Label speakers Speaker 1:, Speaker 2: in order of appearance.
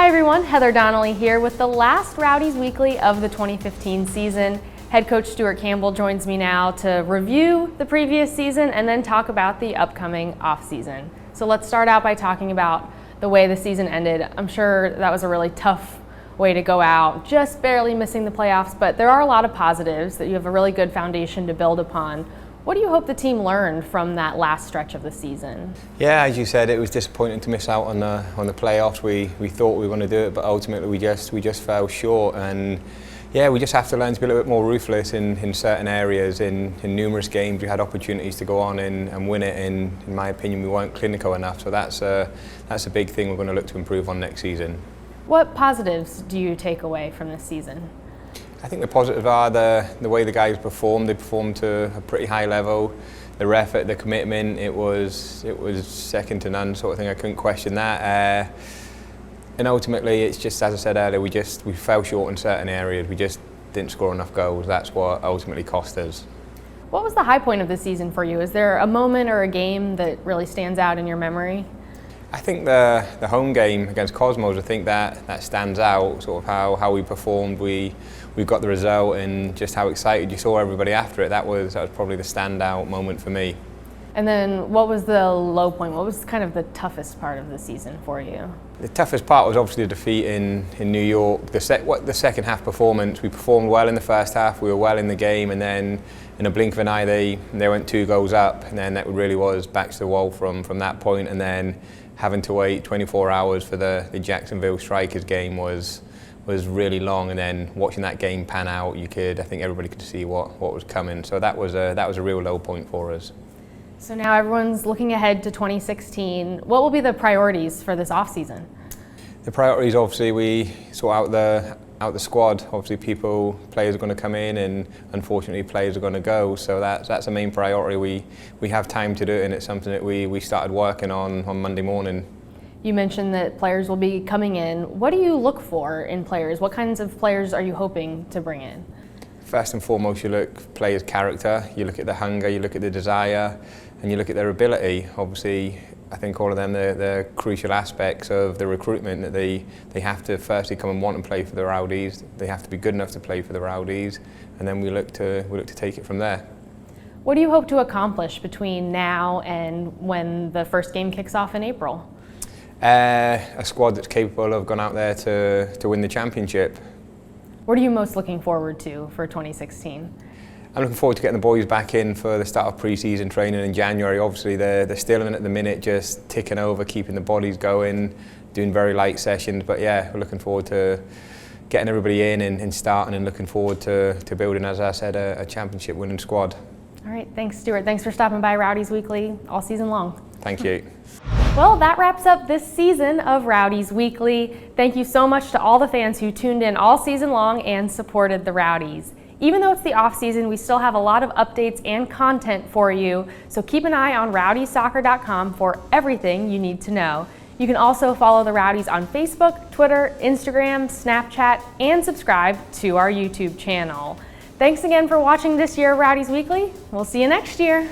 Speaker 1: Hi everyone, Heather Donnelly here with the last Rowdies Weekly of the 2015 season. Head coach Stuart Campbell joins me now to review the previous season and then talk about the upcoming off-season. So let's start out by talking about the way the season ended. I'm sure that was a really tough way to go out, just barely missing the playoffs, but there are a lot of positives that you have a really good foundation to build upon. What do you hope the team learned from that last stretch of the season?
Speaker 2: Yeah, as you said, it was disappointing to miss out on the playoffs. We thought we were going to do it, but ultimately we just fell short. And yeah, we just have to learn to be a little bit more ruthless in certain areas. In numerous games, we had opportunities to go on and win it. In my opinion, we weren't clinical enough. So that's a big thing we're going to look to improve on next season. What
Speaker 1: positives do you take away from this season?
Speaker 2: I think the positives are the way the guys performed. They performed to a pretty high level. Their effort, the commitment, it was second to none sort of thing. I couldn't question that. And ultimately, it's just, as I said earlier, we fell short in certain areas. We just didn't score enough goals. That's what ultimately cost us.
Speaker 1: What was the high point of the season for you? Is there a moment or a game that really stands out in your memory?
Speaker 2: I think the home game against Cosmos, I think that stands out, sort of how we performed. We got the result and just how excited you saw everybody after it. That was probably the standout moment for me.
Speaker 1: And then what was the low point? What was kind of the toughest part of the season for you?
Speaker 2: The toughest part was obviously the defeat in New York. The second half performance, we performed well in the first half, we were well in the game, and then in a blink of an eye they went 2 goals up, and then that really was back to the wall from that point. And then having to wait 24 hours for the Jacksonville Strikers game was really long, and then watching that game pan out, I think everybody could see what was coming. So that was a real low point for us.
Speaker 1: So now everyone's looking ahead to 2016. What will be the priorities for this off-season?
Speaker 2: The priorities, obviously, we sort out the squad. Obviously, players are going to come in, and unfortunately, players are going to go. So that's a main priority. We have time to do it, and it's something that we started working on Monday morning.
Speaker 1: You mentioned that players will be coming in. What do you look for in players? What kinds of players are you hoping to bring in?
Speaker 2: First and foremost, you look at players' character, you look at the hunger, you look at the desire, and you look at their ability. Obviously, I think all of them, they're crucial aspects of the recruitment, that they have to firstly come and want and play for the Rowdies. They have to be good enough to play for the Rowdies, and then we look to take it from there.
Speaker 1: What do you hope to accomplish between now and when the first game kicks off in April?
Speaker 2: A squad that's capable of going out there to win the championship.
Speaker 1: What are you most looking forward to for 2016?
Speaker 2: I'm looking forward to getting the boys back in for the start of pre-season training in January. Obviously, they're still in at the minute, just ticking over, keeping the bodies going, doing very light sessions. But yeah, we're looking forward to getting everybody in and starting, and looking forward to building, as I said, a championship-winning squad.
Speaker 1: All right, thanks, Stuart. Thanks for stopping by Rowdies Weekly all season long.
Speaker 2: Thank you.
Speaker 1: Well, that wraps up this season of Rowdies Weekly. Thank you so much to all the fans who tuned in all season long and supported the Rowdies. Even though it's the off season, we still have a lot of updates and content for you, so keep an eye on rowdiesoccer.com for everything you need to know. You can also follow the Rowdies on Facebook, Twitter, Instagram, Snapchat, and subscribe to our YouTube channel. Thanks again for watching this year of Rowdies Weekly. We'll see you next year.